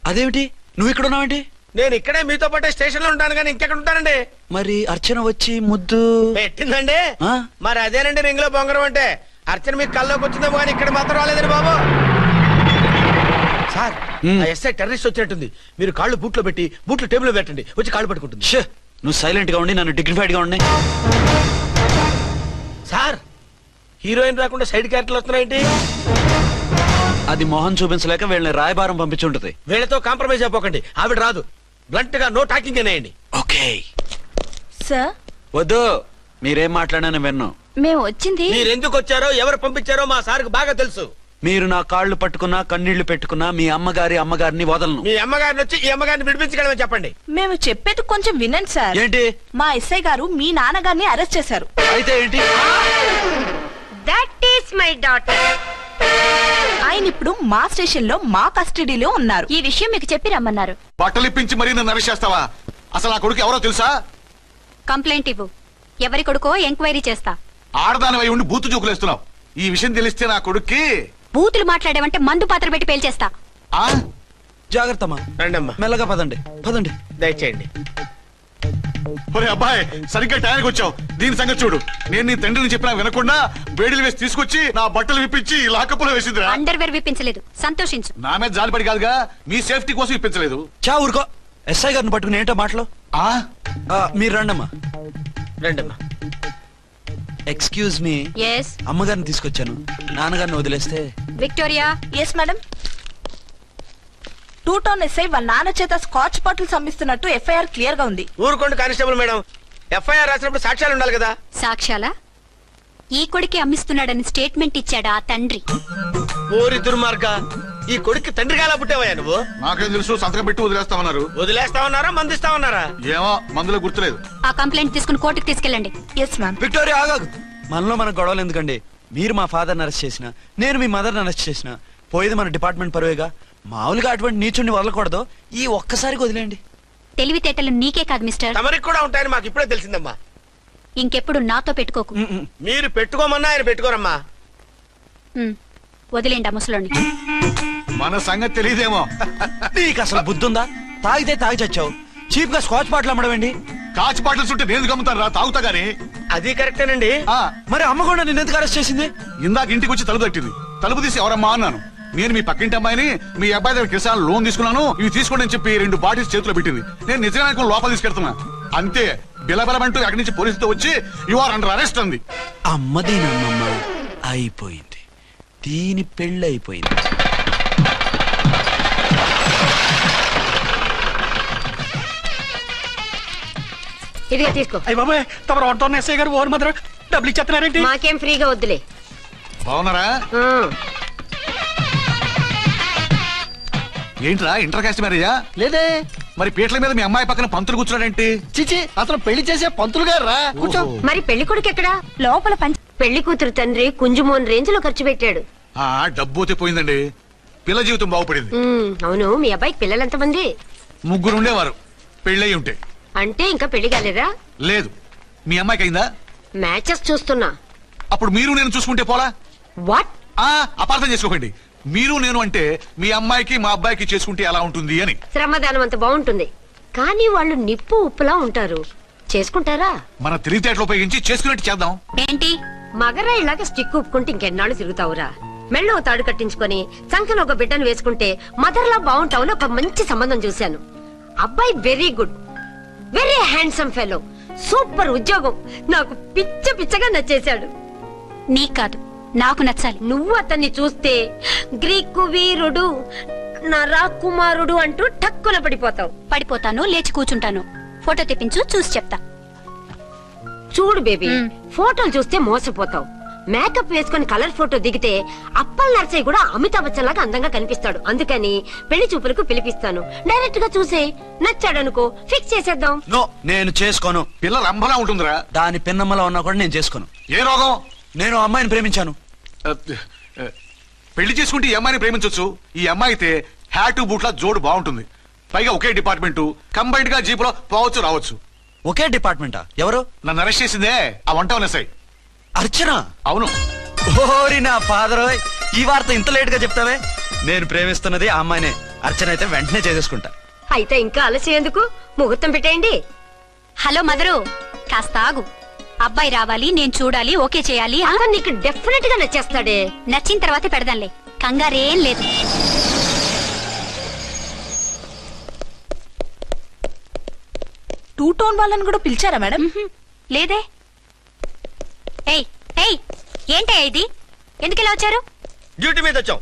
అదేమిటి నువ్వు ఇక్కడ ఉన్నావేంటి? నేను ఇక్కడే మీతో పాటే స్టేషన్ లో ఉంటాను కానీ ఇంకెక్కడ ఉంటానండి. మరి అర్చన వచ్చి ముద్దు పెట్టిందండి. మరి అదేనండి రింగ్ లో బొంగరం అంటే. అర్చన మీకు కల్లోకి వచ్చిందేమో కానీ ఇక్కడ మాత్రం రాలేదండి బాబు. సార్ ఎస్ఐ టెర్రరిస్ట్ వచ్చినట్టుంది. మీరు కాళ్ళు బూట్లో పెట్టి బూట్లు టేబుల్ లో పెట్టండి, వచ్చి కాళ్ళు పట్టుకుంటుంది. నువ్వు సైలెంట్ గా ఉండి నన్ను డిగ్నిఫైడ్ గా ఉండి. సార్ హీరోయిన్ రాకుండా సైడ్ క్యారెక్టర్లు వస్తున్నాయేంటి? అది మొహం చూపించలేక వీళ్ళని రాయబారం పంపించుంటది. వీళ్ళతో కాంప్రమైజ్ అయిపోకండి, ఆవిడ రాదు. బ్లంట్ గా నో టాకింగ్ అనేయండి. Okay sir. వద్దు, మీరేం మాట్లాడానని విన్ను. మేము వచ్చింది మీరు ఎందుకు వచ్చారో ఎవరు పంపించారో మా సార్కు బాగా తెలుసు. మీరు నా కాళ్ళు పట్టుకున్నా కన్నీళ్లు పెట్టుకున్నా మీ అమ్మగారిని వదలను. మీ అమ్మగారిని వచ్చి ఈ అమ్మగారిని విడిపించగలమని చెప్పండి. మేము చెప్పేది కొంచెం వినండి సార్. ఏంటి? మా ఎస్ఐ గారు మీ నాన్నగారిని అరెస్ట్ చేశారు. అయితే ఏంటి? That is my daughter. ఆయన ఇప్పుడు మా స్టేషన్ లో మా కస్టడీలో ఉన్నారు. ఈ విషయం మీకు చెప్పి రమ్మన్నారు. బట్టలు ఇప్పించి మరీ నన్ను అరెస్ట్ చేస్తావా? అసలు ఆ కొడుకు ఎవరో తెలుసా? కంప్లైంట్ ఇవ్వు. ఎవరి కొడుకో ఎంక్వైరీ చేస్తా. ఆడదానివై ఉండి బూతు జోకులేస్తున్నావు. ఈ విషయం తెలిస్తే నా కొడుక్కి బూతులు మాట్లాడేవంటే మందు పాత్ర పెట్టి పేల్చేస్తా. జాగ్రత్తమ్మా. రండమ్మా. మెల్లగా పదండి పదండి. దయచేయండి. ఒరే అబ్బాయి, సరిగ్గా టైంకి వచ్చావు. దీని సంగతి చూడు. నేను నీ తండ్రిని చెప్పినా వినకుండా వేడిలు వేసి తీసుకొచ్చి నా బట్టలు విప్పించి లాకప్పులో వేసిందిరా. అండర్వేర్ విప్పించలేదు, సంతోషించు. నా మీద జాలిపడి కాదుగా, మీ సేఫ్టీ కోసం ఇప్పించలేదు. చా ఊరుకో. ఎస్ఐ గారిని పట్టుకుని ఏంటో మాటలు. మీరు రండమ్మా. రండమ్మా. Excuse me. ఎస్. అమ్మగారిని తీసుకొచ్చాను. నాన్నగారిని వదిలేస్తే. Victoria. Yes madam. 2 town SI వాళ్ళ నాన్న చేత స్కాచ్ బాటిల్స్ అమ్మిస్తున్నట్టు ఎఫ్ఐఆర్ క్లియర్ గా ఉంది. ఊరుకోండి కానిస్టేబుల్ మేడం. ఎఫ్ఐఆర్ రాసినప్పుడు సాక్ష్యాలు ఉండాలి కదా. సాక్ష్యాలా? ఈ కొడుకే అమ్మిస్తున్నాడని స్టేట్మెంట్ ఇచ్చాడు ఆ తండ్రి. ఓరి దుర్మార్గ, ఈ కొడుక్కి తండ్రిగా ఎలా పుట్టావయ్యా నువ్వు? నాకేం తెలుసు, సంతకం పెట్టి వదిలేస్తామన్నారు. వదిలేస్తామన్నారా మందిస్తామన్నారా? ఏమో, మందులో గుర్తులేదు. ఆ కంప్లైంట్ తీసుకుని కోర్టుకు తీసుకెళ్ళండి. Yes ma'am. విక్టోరియా ఆగాగు. మనలో మన గొడవలు ఎందుకండి? మీరు మా ఫాదర్ని అరెస్ట్ చేసిన, నేను మీ మదర్ని అరెస్ట్ చేసిన, పోయేది మన డిపార్ట్మెంట్ పరువేగా. మామూలుగా అటువంటి నీచుని వదలకూడదు. ఈ ఒక్కసారికి వదిలేండి. తెలివితేటలు నీకే కాదు మిస్టర్, తమరికి కూడా ఉంటాయని మాకు ఇప్పుడే తెలిసిందమ్మా. ఇంకెప్పుడు నాతో పెట్టుకోకు. మీరు పెట్టుకోమన్నా ఆయన పెట్టుకోరమ్మా. వదిలేండి ఆ ముసలోని. మన సంగతి తెలియదేమో. నీకు అసలు బుద్ధి ఉందా? తాగితే తాగి చచ్చావు. చీప్ గా స్కాచ్ బాటిల్ అమ్మడమేంటి? కాచి బాటిల్స్ ఉంటే నేను గమ్ముతాను రా, తాగుతా గానీ. అది కరెక్టేనండి. మరి అమ్మ కూడా నిన్ను ఎందుకు అరెస్ట్ చేసింది? ఇందాక ఇంటికి వచ్చి తలుపు తట్టింది. తలుపు తీసి ఎవరమ్మా అన్నాను. నేను మీ పక్కింటి అమ్మాయిని, మీ అబ్బాయి దగ్గర కిసాన్ లోన్ తీసుకున్నాను, ఇవి తీసుకోండి అని చెప్పి 2 బాటిల్స్ చేతిలో పెట్టింది. నేను నిజంగా లోపల తీసుకెళ్తున్నా. అంతే, బిలబిలమంటూ అక్కడి నుంచి పోలీసుతో వచ్చి యు ఆర్ అండర్ అరెస్ట్ అంది. అమ్మదీనమ్మమ్మ అయిపోయింది. దీని పెళ్ళి అయిపోయింది. ఇదిగా తీసుకో. అయ్య బాబాయ్, తమరు ఆటో ఎస్ఐ గారు ఓన్ మాత్రం డబ్బులు ఇచ్చేస్తున్నారేంటి? మాకేం ఫ్రీగా వద్దులే. బాగున్నారా? ఏంట్రా ఇంటర్ కాస్ట్ మ్యారేజా? లేదే. మరి పీటల మీద మీ అమ్మాయి పక్కన పంతులు కూర్చున్నాడేంటి? చిచి, అతను పెళ్లి చేసే పంతులు గారు రా. కూర్చో. మరి పెళ్లి కొడుకు ఎక్కడా? లోపల పెళ్లి కూతురు తండ్రి కుంజుమోన్ రేంజ్ లో ఖర్చు పెట్టాడు. డబ్బు అయితే పోయిందండి, పిల్ల జీవితం బాగుపడింది. అవును, మీ అబ్బాయికి పిల్లలు ఎంతమంది? 3 ఉండేవారు, పెళ్ళయి ఉంటే. అంటే ఇంకా పెళ్లి కాలేదా? లేదు. మీ అమ్మాయికి అయిందా? మ్యాచెస్ చూస్తున్నా. అప్పుడు మీరు నేను చూసుకుంటే పోలా? వాట్? అపార్థం చేసుకోకండి. మీరు నేను అంటే మీ అమ్మాయికి మా అబ్బాయికి చేసుకుంటే ఎలా ఉంటుంది అని. శ్రమదానం అంత బాగుంటుంది, కానీ వాళ్ళు నిప్పు ఉప్పులా ఉంటారు. చేసుకుంటారా? మన తెలివితేటలు ఉపయోగించి చేసుకున్నట్టు చేద్దాం. ఏంటి? మగరా ఇలాగ స్టిక్ ఉప్పుకుంటే ఇంకెన్నాళ్ళు తిరుగుతావురా? మెళ్ళో తాడు కట్టించుకొని చంకలో ఒక బిడ్డను వేసుకుంటే మదర్లా బాగుంటావుని ఒక మంచి సంబంధం చూశాను. అబ్బాయి very good, very handsome fellow, super ఉద్యోగం. నాకు పిచ్చగా నచ్చేశాడు. నీకు కాదు, నాకు నచ్చాలి. నువ్వు అతన్ని చూస్తే గ్రీకు వీరుడు, నరాకుమారుడు అంటూ టక్కున పడిపోతావు. పడిపోతాను, లేచి కూర్చుంటాను. ఫోటో తెప్పించు, చూసి చెప్తా. చూడు బేబీ, ఫోటోలు చూస్తే మోసపోతావు. మేకప్ వేసుకుని కలర్ ఫోటో దిగితే అప్పల్ నర్సయ్య కూడా అమితాబ్ బచ్చన్ లాగా అందంగా కనిపిస్తాడు. అందుకని పెళ్లి చూపులకు పిలిపిస్తాను. డైరెక్ట్ గా చూసే నచ్చాడనుకో, ఫిక్స్ చేసేద్దాం. నో, నేను చేసుకోను. పిల్ల రంభలా ఉంటుందిరా. దాని పిన్నమ్మలా ఉన్నా కూడా నేను చేసుకోను. ఏ రోగం? నేను అమ్మాయిని ప్రేమించాను. పెళ్లి చేసుకుంటే ఈ అమ్మాయిని ప్రేమించొచ్చు. ఈ అమ్మాయి అయితే హ్యాటు బూట్ల జోడు బాగుంటుంది. పైగా ఒకే డిపార్ట్మెంట్, కంబైన్డ్ గా జీపులో పోవచ్చు రావచ్చు. ఒకే డిపార్ట్మెంటా? ఎవరు? నన్ను అరెస్ట్ చేసిందే ఆ వంటవనసాయి. అర్చన? అవును. ఓరి నా ఫాదర్, ఈ వార్త ఇంత లేట్ గా చెప్తావే. నేను ప్రేమిస్తున్నది ఆ అమ్మాయినే. అర్చన అయితే వెంటనే చేసేసుకుంటా. అయితే ఇంకా ఆలస్యం ఎందుకు, ముహూర్తం పెట్టేయండి. హలో మదరు, కాస్త ఆగు. అబ్బాయి రావాలి, నేను చూడాలి, ఓకే చేయాలి. అతను నీకు డెఫినెట్ గా నచ్చేస్తాడే. నచ్చిన తర్వాతే పెడదాంలే, కంగారేం లేదు. టూ టోన్ వాళ్ళని కూడా పిలిచారా మేడం? లేదే. ఏయ్ ఏయ్, ఏంటే ఇది? ఎందుకు ఇలా వచ్చారు? డ్యూటీ మీద వచ్చాం.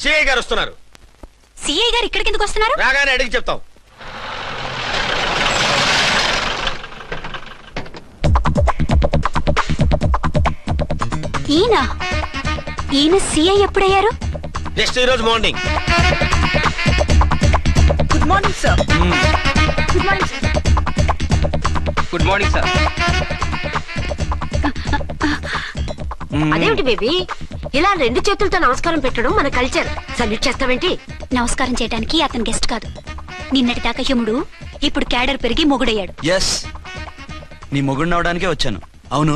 సిఐ గారు వస్తున్నారు. సిఐ గారు ఇక్కడికి ఎందుకు వస్తున్నారు? రాగానే అడిగి చెప్తాం. ఈయన సిఐ ఎప్పుడయ్యారు? నెక్స్ట్ ఈ రోజు morning. Good morning sir. Good morning sir. Good morning sir. అదేమిటి బేబీ, ఇలా 2 చేతులతో నమస్కారం పెట్టడం మన కల్చర్. సల్యూట్ చేస్తావేంటి? నమస్కారం చేయడానికి అతను గెస్ట్ కాదు. నిన్నటి దాకా యముడు, ఇప్పుడు క్యాడర్ పెరిగి మొగుడయ్యాడు. ఎస్, నీ మొగుడిని అవడానికే వచ్చాను. అవును,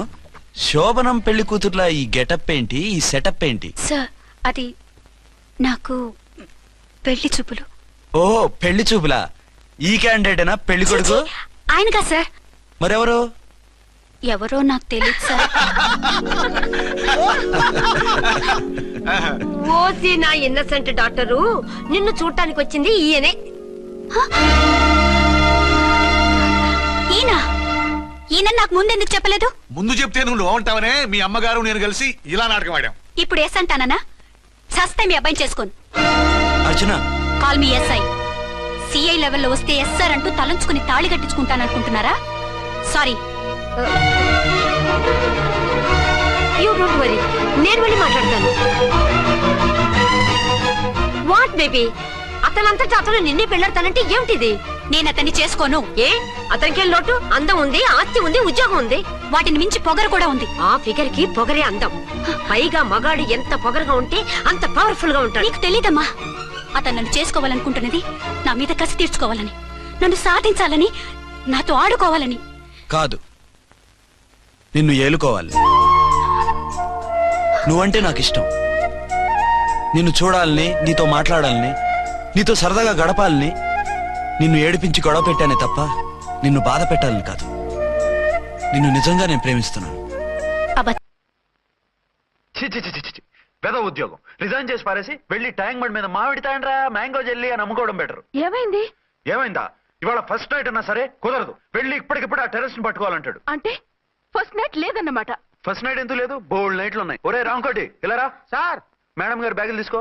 శోభనం పెళ్లి కూతుర్లా ఈ గెటప్ ఏంటి, ఈ సెటప్ ఏంటి? సార్, అది నాకు పెళ్లి చూపులు. ఓ, పెళ్లి చూపులా? ఈ క్యాండిడేటేనా పెళ్లి కొడుకు? ఆయనగా సార్. మరెవరు? ఎవరో నాకు తెలియదు సార్. ఓసి నా ఇన్నసెంట్ డాక్టరు, నిన్ను చూడటానికి వచ్చింది ఈయనే. ఈయన నాకు ముందెందుకు చెప్పలేదు? ముందు చెప్తే నువ్వు బాగుంటావనే మీ అమ్మగారు నేను కలిసి ఇలా నాటకం ఆడాం. ఇప్పుడు ఎస్ అంటానా? సస్తే మీ అబ్బాయిని చేసుకోను. అర్చన, కాల్ మీ ఎస్ఐ. సిఐ లెవెల్లో వస్తే ఎస్ఆర్ అంటూ తలంచుకుని తాళి కట్టించుకుంటాననుకుంటున్నారా? సారీ. యూ డోంట్ వరీ, నేను వెళ్ళి మాట్లాడతాను. వాట్ బేబీ, అతనంతటా అతను నిన్నే పెళ్ళాడతానంటే ఏమిటిది? నేను అతన్ని చేసుకోను. ఏ, అతనికేం లోటు? అందం ఉంది, ఆస్తి ఉంది, ఉద్యోగం ఉంది. వాటిని మించి పొగరు కూడా ఉంది. ఆ ఫిగర్ కి పొగరే అందం. పైగా మగాడు ఎంత పొగరుగా ఉంటే అంత పవర్ఫుల్ గా ఉంటాడు. నీకు తెలీదమ్మా, అతను నన్ను చేసుకోవాలనుకుంటున్నది నా మీద కసి తీర్చుకోవాలని, నన్ను సాధించాలని, నాతో ఆడుకోవాలని కాదు, నిన్ను ఏలుకోవాలి. నువ్వంటే నాకు ఇష్టం. నిన్ను చూడాలని, నీతో మాట్లాడాలని, నీతో సరదాగా గడపాలని, నిన్ను ఏడిపించి గొడవ పెట్టానే తప్ప నిన్ను బాధ పెట్టాలని కాదు. నిన్ను నిజంగా నేను ప్రేమిస్తున్నాను. పెద్ద ఉద్యోగం రిజైన్ చేసి పారేసి వెళ్ళి ట్యాంక్ బండ్ మీద మామిడి తాండ్రా మ్యాంగో జెల్లీ అని అమ్ముకోవడం బెటర్. ఏమైంది? ఏమైందా? ఇవాళ ఫస్ట్ నైట్ అన్నా సరే కుదరదు. వెళ్ళి ఇప్పటికిప్పుడు ఆ టెర్రస్ ని పట్టుకోవాలంటాడు. అంటే ఫస్ట్ నైట్ లేదన్నమాట. ఫస్ట్ నైట్ ఎందుకు లేదు? బోల్డ్ నైట్లు ఉన్నాయి. ఒరే రాంకోటి, ఇలా రా. సార్. మేడం గారు బ్యాగులు తీసుకో.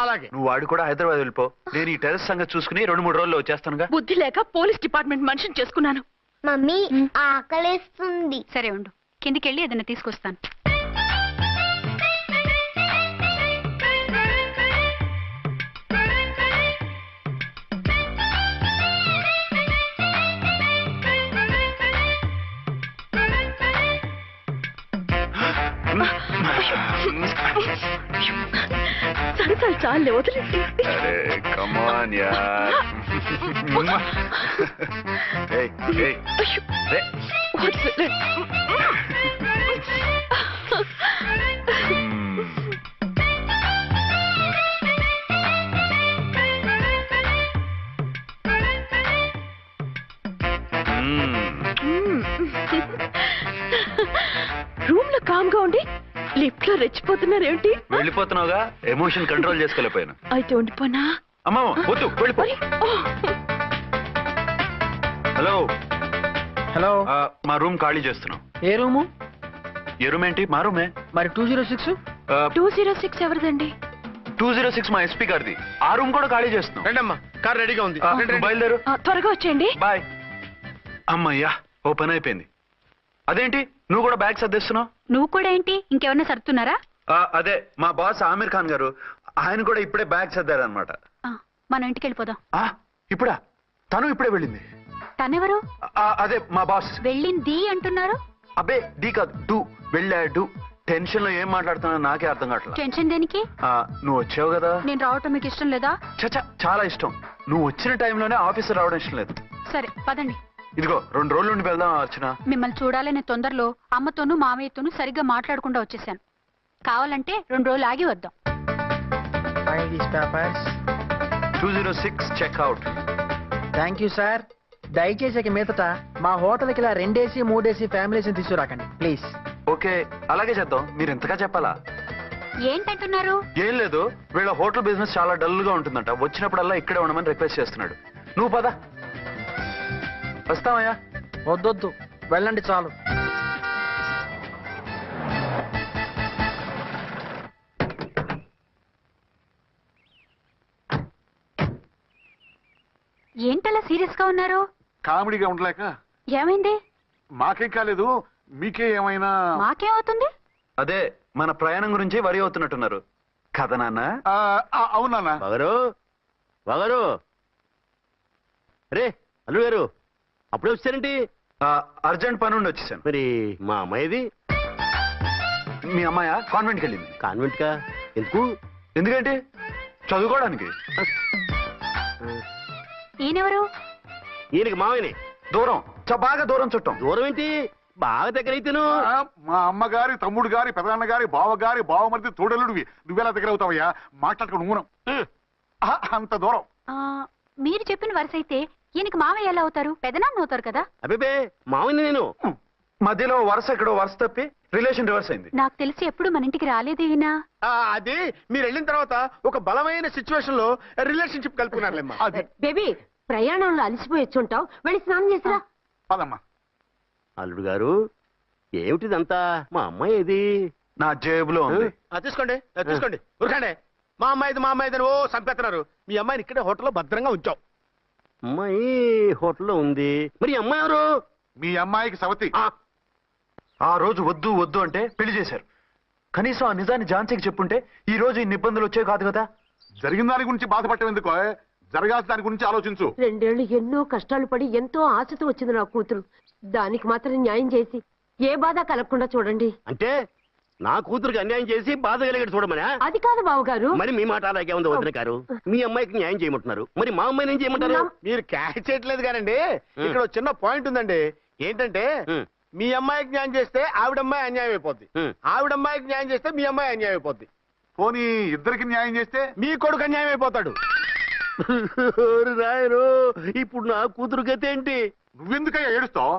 అలాగే. నువ్వు వాడు కూడా హైదరాబాద్ వెళ్ళిపో. నేను ఈ టెర్రస్ సంగతి చూసుకుని 2-3 రోజుల్లో వచ్చేస్తానుగా. బుద్ధి లేక పోలీస్ డిపార్ట్మెంట్ మనిషిని చేసుకున్నాను. మమ్మీ ఆకలేస్తుంది. సరే ఉండు, కిందికెళ్ళి ఏదైనా తీసుకొస్తాను. సరసాలు చాలే, వదిలేసి. రూమ్ లో కామ్ గా ఉండి లిఫ్ట్ లో రెచ్చిపోతున్నారేంటి? వెళ్ళిపోతున్నావుగా, ఎమోషన్ కంట్రోల్ చేసుకోలేకపోయాను. అయితే ఉండిపోనా? అమ్మా వద్దు, వెళ్ళిపో. Hello hello. మా రూమ్ ఖాళీ చేస్తున్నాం. ఏ రూము? ఏ రూమ్ ఏంటి? మా రూమే. మరి 206? 206 ఎవరిదండి? 206 మా ఎస్పీ గారిది. ఆ రూమ్ కూడా ఖాళీ చేస్తున్నాం. రండమ్మా, కార్ రెడీగా ఉంది. నువ్వు బయలుదేరు. త్వరగా వచ్చేయండి. బాయ్. అమ్మయ్యా, ఓ పని అయిపోయింది. అదేంటి నువ్వు కూడా బ్యాగ్ సర్దేస్తున్నావు? నువ్వు కూడా ఏంటి, ఇంకెవరన్నా సర్దుతున్నారా? అదే మా బాస్ ఆమీర్ ఖాన్ గారు, ఆయన కూడా ఇప్పుడే బ్యాగ్ సర్దారనమాట. మనం ఇంటికి వెళ్ళిపోదాం. ఇప్పుడా? తను ఇప్పుడే వెళ్ళింది. తనెవరు? అదే మా బాస్. వెళ్ళింది అంటున్నారు. అబ్బే డీ కాదు, డూ. వెళ్ళాడు. టెన్షన్ లో ఏం మాట్లాడుతున్నా నాకే అర్థం కావట్లేదు. టెన్షన్ దేనికి? నువ్వు వచ్చావు కదా. నేను రావటం మీకు ఇష్టం లేదా? చచ్చా, చాలా ఇష్టం. నువ్వు వచ్చిన టైంలోనే ఆఫీసర్ రావడం ఇష్టం లేదు. సరే పదండి. ఇదిగో 2 రోజుల నుండి వెళ్దాం అర్చన. మిమ్మల్ని చూడాలనే తొందరలో అమ్మతోనూ మామయ్యతోనూ సరిగ్గా మాట్లాడకుండా వచ్చేసాను. కావాలంటే 2 రోజులు ఆగి వద్దాం. All these papers. 206 checkout. Thank you sir. దయచేసి ఇక మీదట మా హోటల్కి ఇలా 2 AC 3 AC ఫ్యామిలీస్ తీసుకురాకండి ప్లీజ్. ఓకే, అలాగే చేద్దాం. మీరు ఎంతగా చెప్పాలా? ఏంటంటున్నారు? ఏం లేదు, వీళ్ళ హోటల్ బిజినెస్ చాలా డల్ గా ఉంటుందంట. వచ్చినప్పుడల్లా ఇక్కడే ఉండమని రిక్వెస్ట్ చేస్తున్నాడు. నువ్వు పద. వస్తావయ్యా? వద్దొద్దు, వెళ్ళండి చాలు. ఏంటలా సీరియస్ గా ఉన్నారు? కామెడీగా ఉండలేక. ఏమైంది? మాకేం కాలేదు, మీకే ఏమైనా? మాకేమవుతుంది? అదే మన ప్రయాణం గురించి వరి అవుతున్నట్టున్నారు కదా నాన్న? అవునా బాగారు బాగారు. రే అల్లు గారు, అప్పుడే వచ్చారేంటి? అర్జెంట్ పని ఉండి వచ్చేసాను. మరి మా అమ్మాయిది? మీ అమ్మాయ కాన్వెంట్కి వెళ్ళింది. కాన్వెంట్ కా? ఎందుకు? ఎందుకంటే చదువుకోవడానికి. ఈయనెవరు? ఈయనకి మామయ్యని. దూరం, బాగా దూరం చుట్టాం. దూరం ఏంటి, బాగా దగ్గర అయితేను. మా అమ్మగారి, తమ్ముడు గారి, పెదనాన్న గారి, బావగారి, బావమరిది, తోడలుడివి. నువ్వెలా దగ్గర అవుతావయ్యా? మాట్లాడుకుని ఊనం. అంత దూరం. మీరు చెప్పిన వరుస అయితే ఈయనకి మామయ్య ఎలా అవుతారు? పెదనాన్న అవుతారు కదా. అబ్బే మామయ్యని నేను. మధ్యలో వరుస ఎక్కడో వరుస తప్పి రిలేషన్ రివర్స్ అయింది. నాకు తెలిసి ఎప్పుడు మన ఇంటికి రాలేదు ఈయన. అది మీరు వెళ్ళిన తర్వాత ఒక బలమైన సిచ్యువేషన్ లో రిలేషన్షిప్ కలుపుకున్నారులేమ్మా. బేబీ, ప్రయాణంలో అలసిపోయి వచ్చుంటావు, వెళ్ళి స్నానం చేసిరా. పదమ్మా. అల్లుడు గారు, ఏమిటిదంతా? మా అమ్మాయి ఏది? నా జేబులో ఉంది. తీసుకోండి తీసుకోండి, ఉరకండి. మా అమ్మాయిది ఓ చంపేస్తున్నారు. మీ అమ్మాయిని ఇక్కడే హోటల్లో భద్రంగా ఉంచావు. అమ్మాయి హోటల్లో ఉంది. మరి ఈ అమ్మాయి ఎవరు? మీ అమ్మాయికి సవతి. ఆ రోజు వద్దు వద్దు అంటే పెళ్లి చేశారు. కనీసం ఆ నిజాన్ని ఝాన్సీకి చెప్పుంటే ఈ రోజు ఇన్ని ఇబ్బందులు వచ్చే కాదు కదా. జరిగిన దాని గురించి బాధపడటం ఎందుకో, జరగాల్సిన దాని గురించి ఆలోచించు. 2 ఏళ్లు ఎన్నో కష్టాలు పడి ఎంతో ఆశతో వచ్చింది నా కూతురు. దానికి మాత్రం న్యాయం చేసి ఏ బాధ కలగకుండా చూడండి. అంటే నా కూతురికి అన్యాయం చేసి బాధ కలిగేది చూడమనా? అది కాదు బావగారు. మరి మీ మాట అలాగే ఉంది వదిన గారు. మీ అమ్మాయికి న్యాయం చేయమంటున్నారు, మరి మా అమ్మాయిని ఏం చేయమంటారు? మీరు క్యాచ్ చేయట్లేదు కానండి. ఇక్కడ ఒక చిన్న పాయింట్ ఉందండి. ఏంటంటే మీ అమ్మాయికి న్యాయం చేస్తే ఆవిడమ్మాయి అన్యాయం అయిపోద్ది, ఆవిడమ్మాయికి న్యాయం చేస్తే మీ అమ్మాయి అన్యాయం అయిపోద్ది. పోనీ ఇద్దరికి న్యాయం చేస్తే మీ కొడుకు అన్యాయం అయిపోతాడు. రాయరు, ఇప్పుడు నా కూతురు గతి ఏంటి? నువ్వెందుకయ్యా ఏడుస్తావు?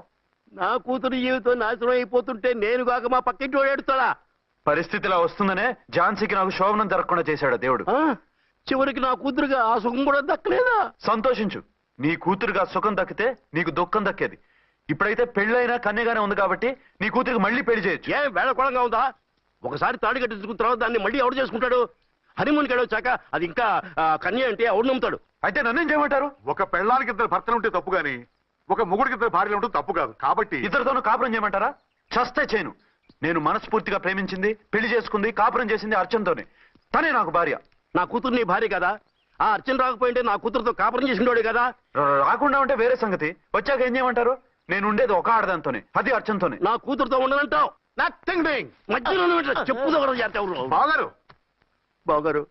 నా కూతురు జీవితం నాశనం అయిపోతుంటే నేను కాక మా పక్కింటి వాడు ఏడుస్తాడా? పరిస్థితిలా వస్తుందనే ఝాన్సీకి నాకు శోభనం జరగకుండా చేశాడు దేవుడు. చివరికి నా కూతురుగా ఆ సుఖం కూడా దక్కలేదా? సంతోషించు, నీ కూతురుగా సుఖం దక్కితే నీకు దుఃఖం దక్కేది. ఇప్పుడైతే పెళ్ళైనా కన్యగానే ఉంది కాబట్టి నీ కూతురికి మళ్ళీ పెళ్లి చేయొచ్చు. ఏం వేళకోళంగా ఉందా? ఒకసారి తాడు కట్టించుకున్న తర్వాత దాన్ని మళ్ళీ ఎవడు చేసుకుంటాడు? హనీమూన్కి వెళ్ళొచ్చాక అది ఇంకా కన్య అంటే ఎవడు నమ్ముతాడు? అయితే నన్నేం చేయమంటారు? ఒక పెళ్ళానికి 2 భర్తలు ఉంటే తప్పు గాని ఒక మొగుడికి 2 భార్యలు ఉంటే తప్పు కాదు. కాబట్టి ఇద్దరితోనూ కాపురం చేయమంటారా? చస్తే చేయను. నేను మనస్ఫూర్తిగా ప్రేమించింది, పెళ్లి చేసుకుంది, కాపురం చేసింది అర్చనతోనే. తనే నాకు భార్య. నా కూతురు నీ భార్య కదా? ఆ అర్చన రాకపోయింటే నా కూతురుతో కాపురం చేసినోడే కదా? రాకుండా ఉంటే వేరే సంగతి. వచ్చాక ఏం చేయమంటారు? నేను ఉండేది ఒక ఆడదాంతోనే, అది అర్చనతోనే. నా కూతురుతో ఉండనంటావు? Nothing doing. మధ్యలో చెప్పుదో చేస్తావు. బాగారు బాగారు,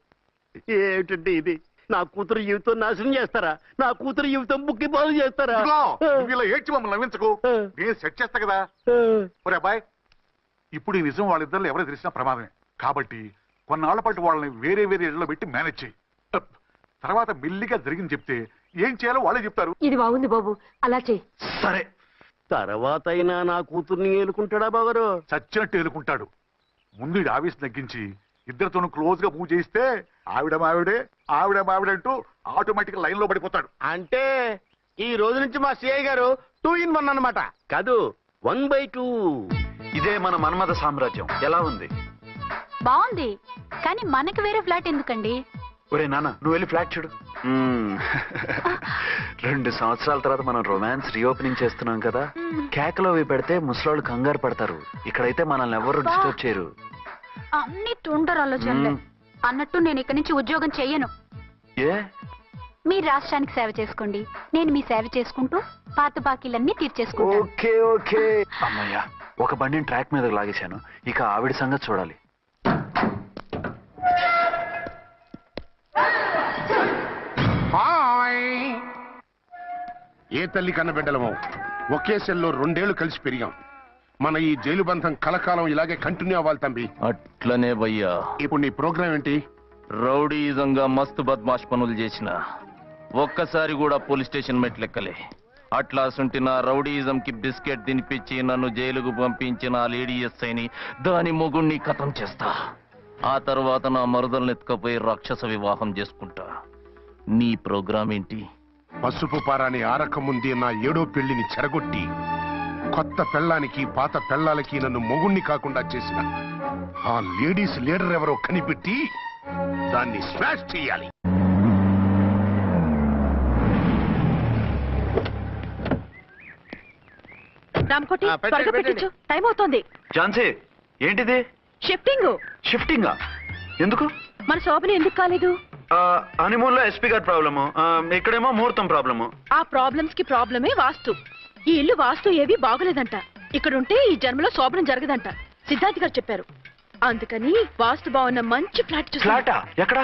ఏమిటంటే ఇది? నా కూతురు జీవితం నాశనం చేస్తారా? నా కూతురు జీవితం బుక్కి పాలు చేస్తారా? నువ్వు ఇలా ఏడ్చి మమ్మల్ని నవ్వించకు, నేను సెట్ చేస్తా కదా. ఒరే అబ్బాయి, ఇప్పుడు ఈ నిజం వాళ్ళిద్దరిలో ఎవరో తెలిసినా ప్రమాదమే. కాబట్టి కొన్నాళ్ల పాటు వాళ్ళని వేరే వేరే ఇళ్లలో పెట్టి మేనేజ్ చేయి. తర్వాత మెల్లిగా జరిగింది చెప్తే ఏం చేయాలో వాళ్ళే చెప్తారు. ఇది బాగుంది బాబు, అలా చెయ్యి. సరే, తర్వాత అయినా నా కూతుర్ని ఏలుకుంటాడా బాగారు? చచ్చినట్టు ఏలుకుంటాడు. ముందు ఈ ఆవేశం తగ్గించి ఇద్దరితోనూ క్లోజ్ గా పూజ చేయిస్తే ఆవిడ మావిడే అంటూ ఆటోమేటిక్ లైన్ లో పడిపోతాడు. అంటే ఈ రోజు నుంచి మా సిఐ గారు 2 in 1 అన్నమాట. కాదు, 1/2. ఇదే మన మన్మథ సామ్రాజ్యం. ఎలా ఉంది? బాగుంది, కానీ మనకి వేరే ఫ్లాట్ ఎందుకండి? ఒరే నాన్న, నువ్వు వెళ్ళి ఫ్లాట్ చూడు. 2 సంవత్సరాల తర్వాత మనం రొమాన్స్ రీఓపెనింగ్ చేస్తున్నాం కదా. కేకలో పెడితే ముసలోళ్ళు కంగారు పడతారు. ఇక్కడైతే మనల్ని ఎవరు డిస్టర్బ్ చేయరు. అన్ని తొందర ఆలోచనలే. అన్నట్టు నేను ఇక్కడి నుంచి ఉద్యోగం చెయ్యను. ఏ? మీ రాష్ట్రానికి సేవ చేసుకోండి, నేను మీ సేవ చేసుకుంటూ పాత బాకీలన్నీ తీర్చేసుకుంటాను. Okay okay. అమ్మయ్యా, ఒక బండిని ట్రాక్ మీద లాగేశాను. ఇక ఆవిడ సంగతి చూడాలి. ఏ తల్లి కన్న బిడ్డలమో ఒకే సెల్లో 2 ఏళ్లు కలిసి పెరిగాం. మన ఈ జైలు బంధం కలకాలం ఇలాగే కంటిన్యూ అవ్వాలి తంబి. అట్లనే భయ్యా. ఇప్పుడు నీ ప్రోగ్రామ్ ఏంటి? రౌడీజంగా మస్తు బద్మాష్ పనులు చేసిన ఒక్కసారి కూడా పోలీస్ స్టేషన్ మెట్లెక్కలే. అట్లా సుంటి నా రౌడీజం కి బిస్కెట్ తినిపించి నన్ను జైలుకు పంపించిన ఆ లేడీ ఎస్ఐని దాని మొగుణ్ణి ఖతం చేస్తా. ఆ తర్వాత నా మరుదల్ని ఎత్తుకపోయి రాక్షస వివాహం చేసుకుంటా. నీ ప్రోగ్రామ్ ఏంటి? పసుపు పారాని ఆరక ముందే నా 7వ పెళ్లిని చెరగొట్టి కొత్త పెళ్ళానికి పాత పెళ్ళాలకి నన్ను మొగుణ్ణి కాకుండా చేసిన ఆ లేడీస్ లీడర్ ఎవరో కనిపెట్టి దాన్ని స్మాష్ చేయాలి. రామకోటి త్వరగా పెట్టించు, టైం అవుతోంది. ఝాన్సీ ఏంటిది? షిఫ్టింగ్. షిఫ్టింగా? ఎందుకు? మన శోభని ఎందుకు కాలేదు? హనీమూన్ లో ఎస్పీ గారి ప్రాబ్లము, ఇక్కడేమో ముహూర్తం ప్రాబ్లము. ఆ ప్రాబ్లమ్స్ కి ప్రాబ్లమే వాస్తు. ఈ ఇల్లు వాస్తు ఏవి బాగోలేదంట. ఇక్కడుంటే ఈ జన్మలో శోభనం జరగదంట సిద్ధార్థ్ గారు చెప్పారు. అందుకని వాస్తు బాగున్న మంచి ఫ్లాట్ చూసి. ఫ్లాటా? ఎక్కడ?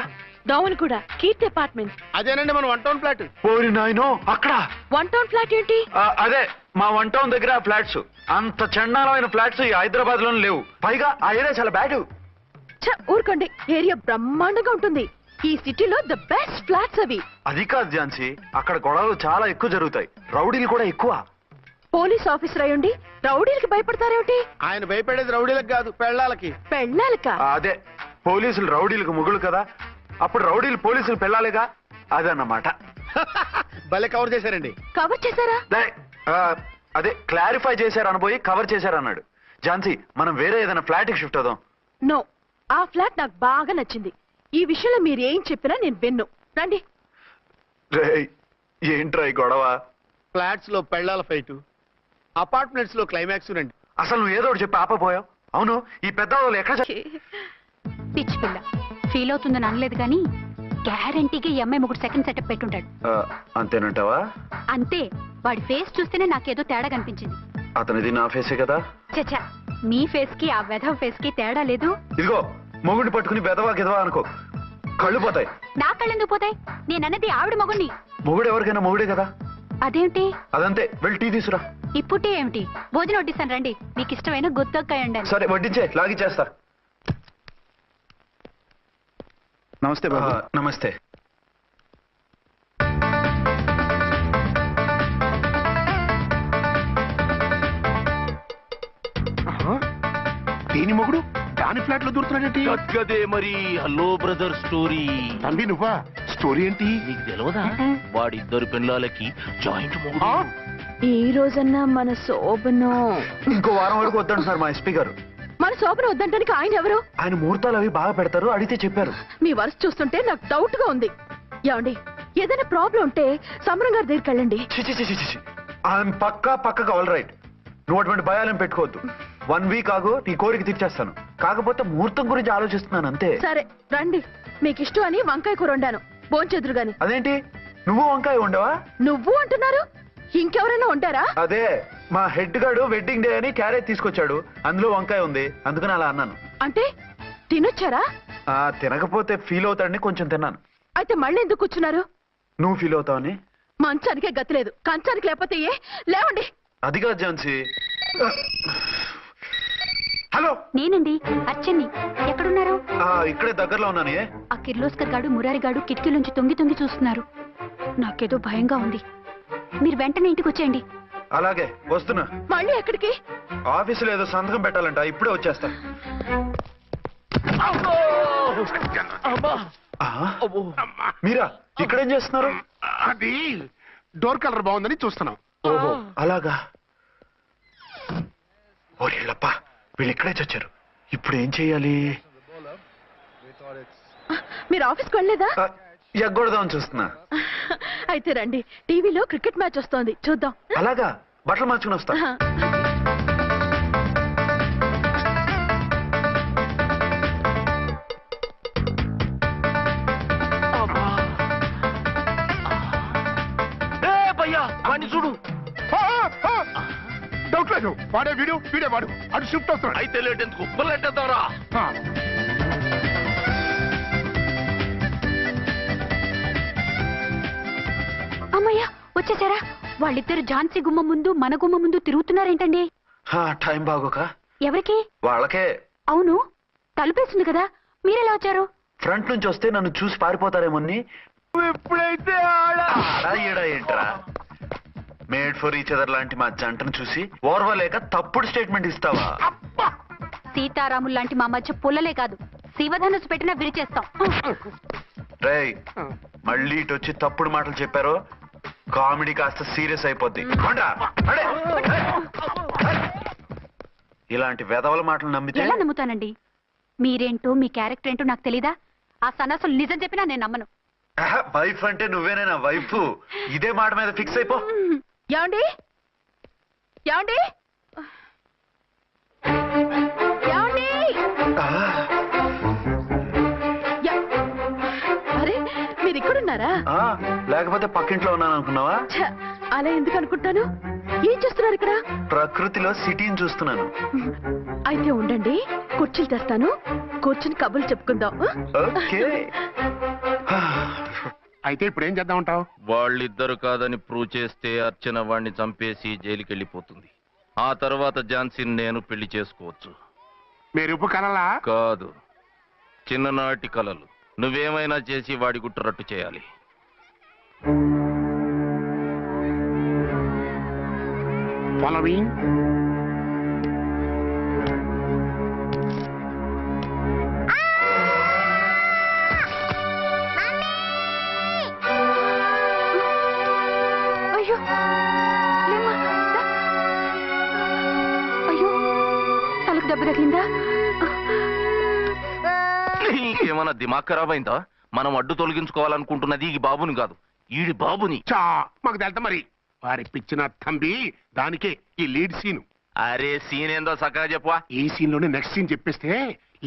డౌన్ కూడా కీర్తి అపార్ట్మెంట్స్. అదేనండి మన 1 టౌన్ ఫ్లాట్. ఓరి నాయనో, అక్కడ 1 టౌన్ ఫ్లాట్ ఏంటి? అదే మా 1 టౌన్ దగ్గర ఫ్లాట్స్. అంత చండాలమైన ఫ్లాట్స్ ఈ హైదరాబాద్ లోనే లేవు. పైగా ఆ ఏరియా చాలా బ్యాడ్. ఊరుకోండి, ఏరియా బ్రహ్మాండంగా ఉంటుంది. ఈ సిటీలో ద బెస్ట్ ఫ్లాట్స్ అవి. అది కాదు ఝాన్సీ, అక్కడ గొడవలు చాలా ఎక్కువ జరుగుతాయి, రౌడీలు కూడా ఎక్కువ. పోలీస్ ఆఫీసర్ అయ్యుండి రౌడీలకి భయపడతారేమిటి? ఆయన భయపడేది రౌడీలకు కాదు, పెళ్ళాలకి. పెళ్ళాలకా? అదే, పోలీసులు రౌడీలకు ముగులు కదా, అప్పుడు రౌడీలు పోలీసులు పెళ్ళాలిగా, అదన్నమాట. భలే కవర్ చేశారండి. కవర్ చేశారా? అదే క్లారిఫై చేశారు అనబోయి కవర్ చేశారన్నాడు. ఝాన్సీ, మనం వేరే ఏదైనా ఫ్లాట్ కి షిఫ్ట్ అవుదాం. నో, ఆ ఫ్లాట్ నాకు బాగా నచ్చింది. ఈ విషయంలో మీరు ఏం చెప్పినా నేను విన్ను. రండి. ఏంట్రా ఈ గొడవ? ఫ్లాట్స్ లో పెళ్ళాల ఫైట్, అపార్ట్మెంట్స్ లో క్లైమాక్స్ రండి. అసలు నువ్వు ఏదో ఒకటి చెప్పి ఆపపోయావు. అవును, ఈ పెద్ద వాళ్ళు ఎక్కడ? పిచ్చి పిల్ల ఫీల్ అవుతుందని అనలేదు కానీ గ్యారంటీగా ఈ అమ్మాయి ముగ్గురు సెకండ్ సెటప్ పెట్టుంటాడు. అంతేనంటావా? అంతే. వాడి ఫేస్ చూస్తేనే నాకేదో తేడా కనిపించింది. అతనిది నా ఫేసే కదా. చచ్చా, మీ ఫేస్ కి ఆ వెధవ ఫేస్ కి తేడా లేదు. ఇదిగో, మొగుడిని పట్టుకుని బెదవా గిదవా అనుకో, కళ్ళు పోతాయి. నా కళ్ళు ఎందుకు పోతాయి? నేనన్నది ఆవిడ మొగుడిని. మొగుడు ఎవరికైనా మొగుడే కదా. అదేమిటి? అదంతే. వెళ్ళి టీ తీసురా. ఇప్పుడే ఏమిటి? భోజనం వడ్డిస్తాను రండి. మీకు ఇష్టమైన గుత్తొక్కాయ ఉండండి. సరే వడ్డించే, లాగిచ్చేస్తా. నమస్తే బాబు. నమస్తే. దేని మొగుడు దాని ఫ్లాట్ లో దూరుతున్నాడేంటి? గదే మరి. Hello brother story. తండ్రి నువ్వా? స్టోరీ ఏంటి? నీకు తెలియదా? వాడిద్దరు పిల్లలకి జాయింట్ మొగుడు. ఈ రోజన్నా మన శోభను ఇంకో వారం వరకు వద్దంటున్నారు మా ఎస్పీ గారు. మన శోభను వద్దంటానికి ఆయన ఎవరు? ఆయన ముహూర్తాలు అవి బాగా పెడతారు, అడిగితే చెప్పారు. మీ వరుస చూస్తుంటే నాకు డౌట్ గా ఉంది. ఏమండి, ఏదైనా ప్రాబ్లం ఉంటే సమరం గారి దగ్గరికి వెళ్ళండి. ఆయన పక్కగా ఆల్ రైట్. నువ్వు అటువంటి భయాలను పెట్టుకోవద్దు. 1 వీక్ ఆగు, నీ కోరిక తీర్చేస్తాను. కాకపోతే ముహూర్తం గురించి ఆలోచిస్తున్నాను అంతే. సరే రండి. మీకు ఇష్టం అని వంకాయ కూర వండాను, భోంచెదురు గాని. అదేంటి, నువ్వు వంకాయ ఉండవా? నువ్వు అంటున్నారు, ఇంకెవరైనా ఉంటారా? అదే, మా హెడ్ గాడు వెడ్డింగ్ డే అని క్యారేజ్ తీసుకొచ్చాడు, అందులో వంకాయ ఉంది, అందుకని అలా అన్నాను. అంటే తినొచ్చారా? తినకపోతే ఫీల్ అవుతాడని కొంచెం తిన్నాను. అయితే మళ్ళీ ఎందుకు కూర్చున్నారు? నువ్వు ఫీల్ అవుతావని. మంచానికే గతి లేదు, కంచానికి లేకపోతే ఏ? లేవండి. అది కాదు ఝాన్సీ. హలో, నేనండి అచ్చన్ని. ఎక్కడున్నారు? ఇక్కడే దగ్గరలో ఉన్నాను. ఆ కిర్లోస్కర్ గాడు మురారి గాడు కిటికీలోంచి తొంగి తొంగి చూస్తున్నారు. నాకేదో భయంగా ఉంది. మీరు వెంటనే ఇంటికి వచ్చేయండి. అలాగే వస్తున్నా. మళ్ళీ ఎక్కడికి? ఆఫీసులో ఏదో సంతకం పెట్టాలంట, ఇప్పుడే వచ్చేస్తా. మీరా ఇక్కడేం చేస్తున్నారు? అది డోర్ కలర్ బాగుందని చూస్తున్నాం. ఓహో అలాగా. ఓరేళ్ళప్ప, వీళ్ళు ఇక్కడే చచ్చారు. ఇప్పుడు ఏం చెయ్యాలి? మీరు ఆఫీస్కి వెళ్ళలేదా? ఎగ్గొడదామని చూస్తున్నా. అయితే రండి, టీవీలో క్రికెట్ మ్యాచ్ వస్తోంది, చూద్దాం. అలాగా, బట్టలు మార్చుకుని వస్తా. చూడు, డౌట్ లేదు, వాడే వీడే వాడు. అటు షిఫ్ట్ అవుతున్నాడు. అయితే లేట్ ఎందుకు, బుల్లెట్టేద్దాంరా. అమ్మయ్యా, వచ్చేసారా? వాళ్ళిద్దరు ఝాన్సీ గుమ్మ ముందు మన గుమ్మ ముందు తిరుగుతున్నారేంటండి? టైం బాగోక. ఎవరికి? వాళ్ళకే. అవును, తలుపేసింది కదా, మీరెలా వచ్చారు? ఫ్రంట్ నుంచి వస్తే నన్ను చూసి పారిపోతారేమోని. ఎప్పుడైతే ఈడా ఏంట్రా? మేడ్ ఫర్ ఈచ్ అదర్ లాంటి మా జంటను చూసి ఓర్వలేక తప్పుడు స్టేట్మెంట్ ఇస్తావా? సీతారాములు లాంటి మా మధ్య పుల్లలే కాదు, శివధనుసు పెట్టినా విరిచేస్తాం. రేయ్, మళ్ళీ ఇటు వచ్చి తప్పుడు మాటలు చెప్పారో కామెడీ కాస్త సీరియస్ అయిపోద్ది. ఇలాంటి వెధవల మాటలు నమ్మితే ఎలా నమ్ముతానండి? మీరేంటో మీ క్యారెక్టర్ ఏంటో నాకు తెలీదా? ఆ సన్నాసులు నిజం చెప్పినా నేను నమ్మను. వైఫ్ అంటే నువ్వేనా వైఫ్? ఇదే మాట మీద ఫిక్స్ అయిపో. ఏమండి ఏమండి ఏమండి? అరే మీరు ఇక్కడున్నారా? లేకపోతే పక్కింట్లో ఉన్నాను అనుకున్నావా? అలా ఎందుకు అనుకుంటాను? ఏం చేస్తున్నారు ఇక్కడ? ప్రకృతిలో సిటీని చూస్తున్నాను. అయితే ఉండండి, కుర్చీలు తెస్తాను, కూర్చుని కబుర్లు చెప్పుకుందాం. అయితే ఇప్పుడు ఏం చేద్దాం అంటావు? వాళ్ళిద్దరు కాదని ప్రూవ్ చేస్తే అర్చన వాణ్ణి చంపేసి జైలుకి వెళ్ళిపోతుంది. ఆ తర్వాత ఝాన్సీని నేను పెళ్లి చేసుకోవచ్చు. మీరు కలలా? కాదు, చిన్ననాటి కలలు. నువ్వేమైనా చేసి వాడి గుట్టు రట్టు చేయాలి. ఫాలోయింగ్. అయ్యో లేమ్మా, రా. అయ్యో తలకు దెబ్బ తగిలిందా? ఏమన్నా దిమాగ్ ఖరాబ్ అయిందా? మనం అడ్డు తొలగించుకోవాలనుకుంటున్నది ఈ బాబుని కాదు, ఈడి బాబుని. మాకు తెలుతా మరి. వారి పిచ్చిన తంబి దానికే ఈ లీడ్ సీన్. అరే సీన్ ఏందో సక్కగా చెప్పవా? ఈ సీన్ లోనే నెక్స్ట్ సీన్ చెప్పేస్తే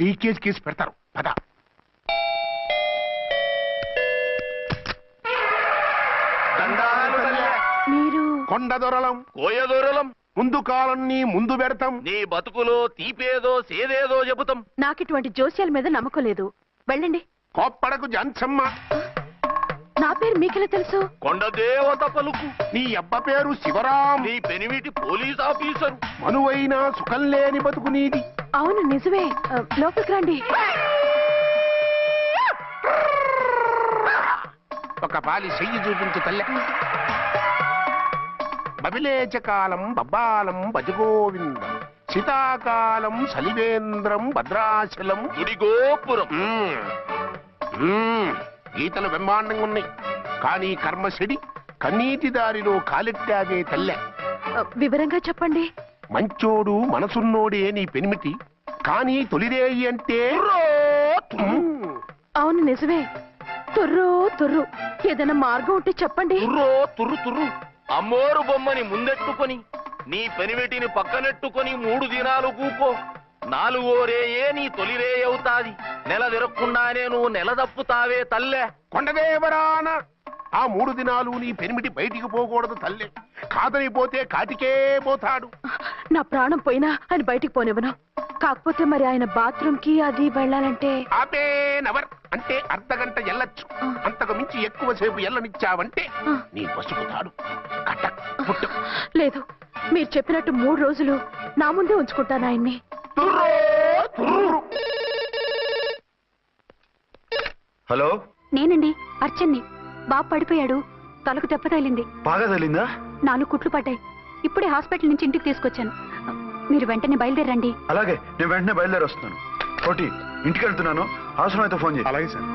లీకేజ్ కేసు పెడతారు. పద. మీరు కొండ దొరలం, కోయ దూరలం, ముందు కాలన్నీ ముందు పెడతాం. నీ బతుకులో తీపేదో సేదేదో చెబుతాం. నాకు ఇటువంటి జోస్యాల మీద నమ్మకం లేదు. వెళ్ళండి. కోప్పడకు జాన్సమ్మ. నా పేరు మీకెలా తెలుసు? కొండ దేవత పలుకు. నీ అబ్బ పేరు శివరాం. నీ పెనిమిటి పోలీస్ ఆఫీసరు. మనువైనా సుఖం లేని బతుకు నీది. అవును నిజమే. లోపలికి రండి. ఒక పాలి చెయ్యి చూపించు తల్లె. బబిలేచకాలం బబ్బాలం భజగోవిందం, శీతాకాలం సలివేంద్రం భద్రాచలం గుడిగోపురం. గీతలు బ్రహ్మాండంగా ఉన్నాయి, కానీ కర్మశడి కన్నీటి దారిలో కాలెట్టావే తల్లె. వివరంగా చెప్పండి. మంచోడు మనసున్నోడే నీ పెనిమిటి, కానీ తొలిరేయి అంటే అవును నిజమే. తుర్రు తుర్రు. ఏదైనా మార్గం ఉంటే చెప్పండి. తుర్రు తుర్రు. అమ్మోరు బొమ్మని ముందెట్టుకొని నీ పెనిమిటిని పక్కనెట్టుకొని 3 దినాలు కూకో. 4వ రేయే నీ తొలి రే అవుతాది. నెల తిరగకుండానే నువ్వు నెల తప్పుతావే తల్లే. కొండదేవరాన ఆ 3 దినాలు నీ పెనిమిటి బయటికి పోకూడదు తల్లే. కాదని పోతే కాటికే పోతాడు. నా ప్రాణం పోయినా ఆయన బయటికి పోనివ్వను. కాకపోతే మరి ఆయన బాత్రూమ్ కి అది వెళ్ళాలంటే నవర్ అంటే అర్ధగంట ఎల్లొచ్చు. అంతకు మించి ఎక్కువసేపు ఎల్లనిచ్చావంటే నీ పసుపుతాడు. లేదు, మీరు చెప్పినట్టు 3 రోజులు నా ముందే ఉంచుకుంటాను ఆయన్ని. హలో, నేనండి అర్చన్ని. బాబు పడిపోయాడు, తలకు దెబ్బ తగిలింది. బాగా తగిలిందా? 4 కుట్లు పడ్డాయి. ఇప్పుడే హాస్పిటల్ నుంచి ఇంటికి తీసుకొచ్చాను. మీరు వెంటనే బయలుదేరండి. అలాగే, నేను వెంటనే బయలుదేరి వస్తున్నాను. కోటి, ఇంటికి వెళ్తున్నాను. అవసరమైతే ఫోన్ చేయి. అలాగే సార్.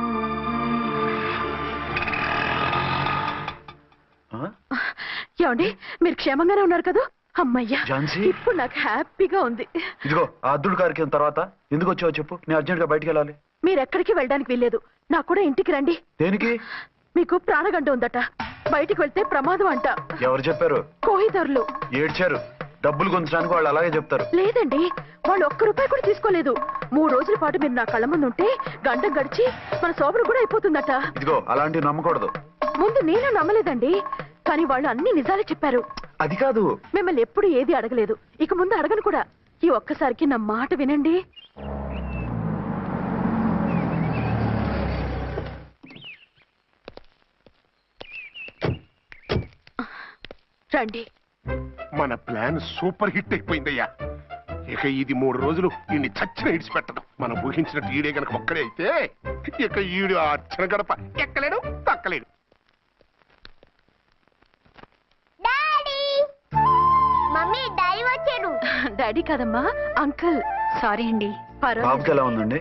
ఏమండి, మీరు క్షేమంగానే ఉన్నారు కదా? అమ్మయ్యా, ఝాన్సీ, ఇప్పుడు నాకు హ్యాపీగా ఉంది. ఇదిగో ఆ అద్దుడు కార్యక్రమం తర్వాత ఎందుకు వచ్చావో చెప్పు. నేను అర్జెంట్ గా బయటికి వెళ్ళాలి. మీరు ఎక్కడికి వెళ్ళడానికి వీల్లేదు. నాకు కూడా ఇంటికి రండి. దేనికి? మీకు ప్రాణగంట ఉందట. బయటికి వెళ్తే ప్రమాదం అంట. ఎవరు చెప్పారు? కోహిదర్లు ఏడ్చారు. డబ్బులు గుంచడానికి వాళ్ళు అలాగే చెప్తారు. లేదండి, వాళ్ళు 1 రూపాయి కూడా తీసుకోలేదు. 3 రోజుల పాటు మీరు నా కళ్ళ ముందు ఉంటే గంట గడిచి మన శోభను కూడా అయిపోతుందట. ఇదిగో అలాంటివి నమ్మకూడదు. ముందు నేను నమ్మలేదండి, కానీ వాళ్ళు అన్ని నిజాలే చెప్పారు. అది కాదు, మిమ్మల్ని ఎప్పుడు ఏది అడగలేదు, ఇక ముందు అడగను కూడా. ఈ ఒక్కసారికి నా మాట వినండి. రండి. మన ప్లాన్ సూపర్ హిట్ అయిపోయిందయ్యా. ఇక ఇది 3 రోజులు ఈయన్ని చచ్చిన ఇడిచిపెట్టడం. మనం ఊహించినట్టు ఈడే గనక ఒక్కడే అయితే ఇక ఈడు అర్చన గడప ఎక్కలేడు తక్కలేడు. మమ్మీ డాడీ వచ్చారు. డాడీ కాదమ్మా, అంకుల్. సారీ అండి. బాబుకి ఎలా ఉందండి?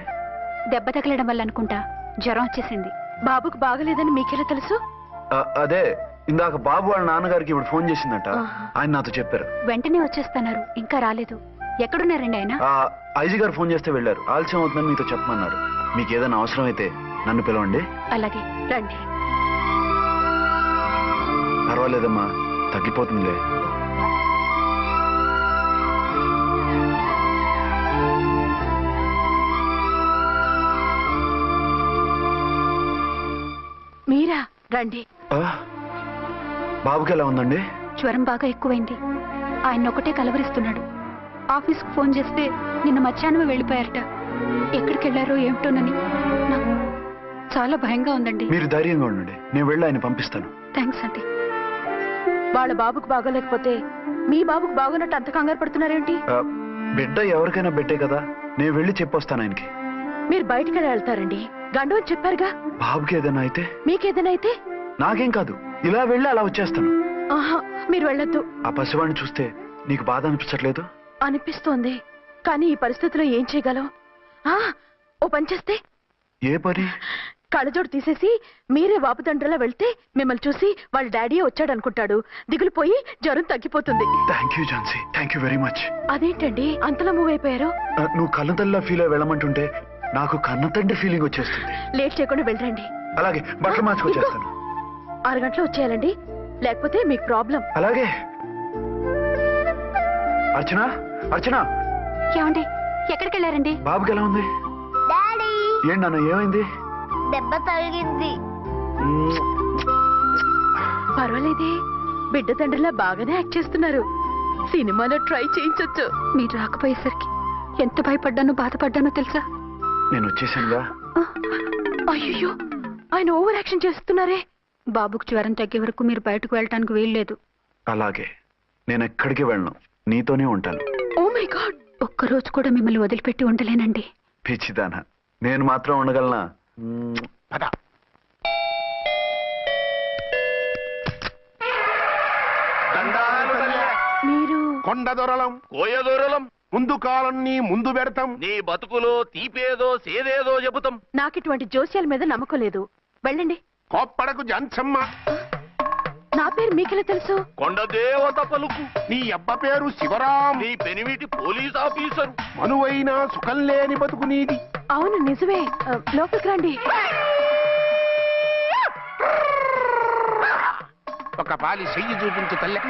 దెబ్బ తగలడం వల్ల అనుకుంటా జ్వరం వచ్చేసింది. బాబుకు బాగలేదని మీకెలా తెలుసు? అదే ఇందాక బాబు వాళ్ళ నాన్నగారికి ఇప్పుడు ఫోన్ చేసిందట, ఆయన నాతో చెప్పారు. వెంటనే వచ్చేస్తున్నారు, ఇంకా రాలేదు. ఎక్కడున్నారండి ఆయన? ఐజీ గారు ఫోన్ చేస్తే వెళ్ళారు. ఆలస్యం అవుతుందని మీతో చెప్పమన్నారు. మీకు ఏదైనా అవసరం అయితే నన్ను పిలవండి. అలాగే రండి. పర్వాలేదమ్మా, తగ్గిపోతుందిలే. మీరా? రండి. బాబుకి ఎలా ఉందండి? జ్వరం బాగా ఎక్కువైంది. ఆయన ఒకటే కలవరిస్తున్నాడు. ఆఫీస్కు ఫోన్ చేస్తే నిన్న మధ్యాహ్నమే వెళ్ళిపోయారట. ఎక్కడికి వెళ్ళారో ఏమిటోనని నాకు చాలా భయంగా ఉందండి. మీరు ధైర్యంగా ఉండండి, నేను వెళ్ళి ఆయన పంపిస్తాను. థ్యాంక్స్ అండి. వాళ్ళ బాబుకు బాగోలేకపోతే మీ బాబుకు బాగున్నట్టు అంత కంగారు పడుతున్నారేంటి? బిడ్డ ఎవరికైనా బిడ్డే కదా, నేను వెళ్ళి చెప్పొస్తాను ఆయనకి. మీరు బయటికి వెళ్తారండి, గండు అని చెప్పారుగా. బాబుకి ఏదైనా అయితే? మీకేదైనా అయితే? నాకేం కాదు, ఇలా వెళ్ళి అలా వచ్చేస్తాను. ఆహా, మీరు వెళ్ళొద్దు. ఆ పసివాడిని చూస్తే నీకు బాధ అనిపించట్లేదు? అనిపిస్తోంది, కానీ ఈ పరిస్థితిలో ఏం చేయగలం? ఓ పని చేస్తే? ఏ పని? కళ్ళజోడు తీసేసి మీరే వాపుతండ్రలా వెళ్తే మిమ్మల్ని చూసి వాళ్ళ డాడీ వచ్చాడు అనుకుంటాడు. దిగులు పోయి జ్వరం తగ్గిపోతుంది. Thank you Jhansi, thank you very much. అదేంటండి అంతలా మూవ్ అయిపోయారు? నువ్వు కన్నతల్లిలా ఫీల్ అయి వెళ్ళమంటుంటే నాకు కన్నతండ్రి ఫీలింగ్ వచ్చేస్తుంది. లేట్ చేయకుండా వెళ్ళండి. అలాగే, బట్టలు మార్చుకొచ్చేస్తాను. 6 గంటలు వచ్చేయాలండి, లేకపోతే మీకు ప్రాబ్లం. అలాగే. అర్చన, అర్చన. ఏమండి, ఎక్కడికి వెళ్ళారండి? బాబుకి ఎలా ఉంది? డాడీ ఏంటి నాన్న, ఏమైంది? దెబ్బ తగిలింది. పర్వాలేదే, బిడ్డ తండ్రిలా బాగానే యాక్ట్ చేస్తున్నారు. సినిమాలో ట్రై చేయించొచ్చు. మీరు రాకపోయేసరికి ఎంత భయపడ్డానో బాధపడ్డానో తెలుసా? నేను వచ్చేసానుగా. అయ్యో, ఆయన ఓవర్ యాక్షన్ చేస్తున్నారే. బాబుకు జ్వరం తగ్గే వరకు మీరు బయటకు వెళ్ళటానికి వీల్లేదు. అలాగే, నేను ఎక్కడికి వెళ్ళను, నీతోనే ఉంటాను. ఓ మై గాడ్, ఒక్కరోజు కూడా మిమ్మల్ని వదిలిపెట్టి ఉండలేనండి. పిచ్చిదానా, నేను మాత్రం ఉండగలనా? మీరు కొండ దొరలం, కోయ దొరలం, ముందు కాలన్నీ ముందు పెడతాం. నీ బతుకులో తీపేదో సేదేదో చెబుతాం. నాకు ఇటువంటి జోస్యాల మీద నమ్మకం లేదు. వెళ్ళండి. కోప్పడకు జాన్సమ్మ. నా పేరు మీకెలా తెలుసు? కొండ దేవత పలుకు. నీ అబ్బ పేరు శివరాం. నీ పెనిమిటి పోలీస్ ఆఫీసరు. మనువైన సుఖం లేని బతుకు నీది. అవును నిజమే. లోపలికి రండి. ఒక పాలి చెయ్యి చూపించు తల్లె.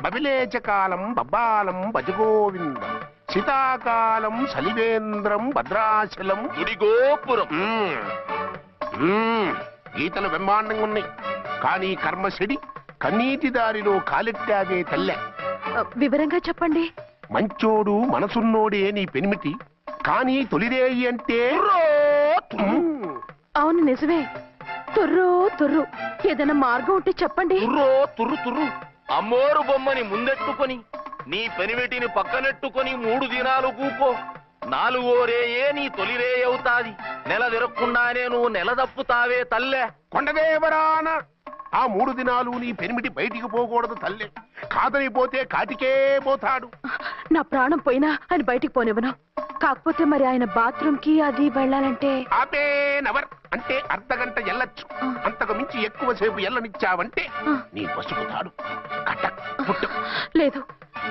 బబిలేచకాలం బబ్బాలం భజగోవిందం, శీతాకాలం సలివేంద్రం భద్రాచలం గుడిగోపురం. గీతలు బ్రహ్మాండంగా ఉన్నాయి, కానీ కర్మ చెడి కన్నీటి దారిలో కాలెట్టాగే తల్లె. వివరంగా చెప్పండి. మంచోడు మనసున్నోడే నీ పెనిమిటి, కానీ తొలిరేయి అంటే అవును నిజమే. తుర్రు తుర్రు. ఏదైనా మార్గం ఉంటే చెప్పండి. తుర్రు తుర్రు. అమ్మోరు బొమ్మని ముందెట్టుకొని నీ పెనిమిటిని పక్కనెట్టుకొని 3 దినాలు కూకో. 4వ రేయే నీ తొలి రే అవుతాది. నెల తిరగకుండానే నువ్వు నెల తప్పుతావే తల్లే. కొండదేవరాన ఆ 3 దినాలు నీ పెనిమిటి బయటికి పోకూడదు తల్లే. కాదనిపోతే కాటికే పోతాడు. నా ప్రాణం పోయినా ఆయన బయటికి పోనివ్వను. కాకపోతే మరి ఆయన బాత్రూమ్ కి అది వెళ్ళాలంటే ఆపేనవర్ అంటే అర్ధగంట ఎల్లొచ్చు. అంతకు మించి ఎక్కువసేపు ఎల్లనిచ్చావంటే నీ పసుపుతాడు. లేదు,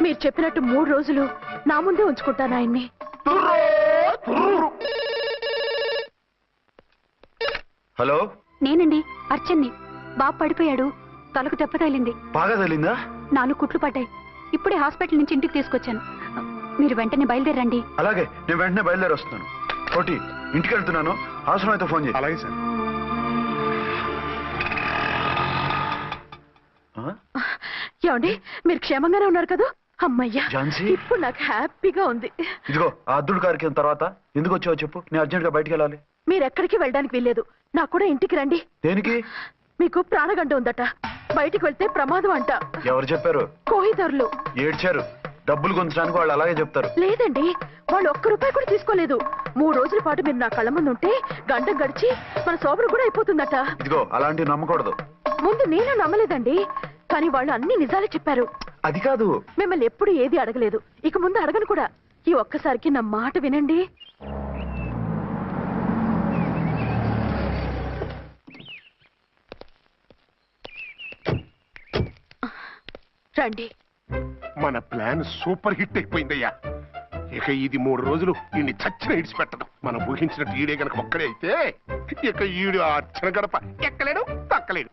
మీరు చెప్పినట్టు 3 రోజులు నా ముందే ఉంచుకుంటాను ఆయన్ని. హలో, నేనండి అర్చన్ని. బాబు పడిపోయాడు, తలకు దెబ్బ తగిలింది. బాగా తగిలిందా? 4 కుట్లు పడ్డాయి. ఇప్పుడే హాస్పిటల్ నుంచి ఇంటికి తీసుకొచ్చాను. మీరు వెంటనే బయలుదేరండి. అలాగే, నేను వెంటనే బయలుదేరి వస్తున్నాను. కోటి, ఇంటికి వెళ్తున్నాను, అవసరం అయితే ఫోన్ చేయి. అలాగే సార్. ఏమండి, మీరు క్షేమంగానే ఉన్నారు కదా? అమ్మయ్యా, ఝాన్సీ, ఇప్పుడు నాకు హ్యాపీగా ఉంది. ఇదిగో ఆ అద్దుడు కార్యక్రమం తర్వాత ఎందుకు వచ్చావో చెప్పు, నేను అర్జెంట్ గా బయటికి వెళ్ళాలి. మీరు ఎక్కడికి వెళ్ళడానికి వీల్లేదు. నాకు కూడా ఇంటికి రండి. దేనికి? మీకు ప్రాణగంట ఉందట, బయటికి వెళ్తే ప్రమాదం అంట. ఎవరు చెప్పారు? కోహిదర్లు ఏడ్చారు. డబ్బులు గుంచడానికి వాళ్ళు అలాగే చెప్తారు. లేదండి, వాళ్ళు ఒక్క రూపాయి కూడా తీసుకోలేదు. 3 రోజుల పాటు మీరు నా కళ్ళ ముందు ఉంటే గంట గడిచి మన శోభన కూడా అయిపోతుందట. ఇదిగో అలాంటివి నమ్మకూడదు. ముందు నేను నమ్మలేదండి, కానీ వాళ్ళు అన్ని నిజాలే చెప్పారు. అది కాదు, మిమ్మల్ని ఎప్పుడు ఏది అడగలేదు, ఇక ముందు అడగను కూడా. ఈ ఒక్కసారికి నా మాట వినండి. రండి. మన ప్లాన్ సూపర్ హిట్ అయిపోయిందయ్యా. ఇక ఇది 3 రోజులు ఈయన్ని చచ్చిన ఇడిచి పెట్టడం. మనం ఊహించినట్టు ఈడే గనక ఒక్కడే అయితే ఇక ఈడు ఆ అర్చన గడప ఎక్కలేడు తక్కలేడు.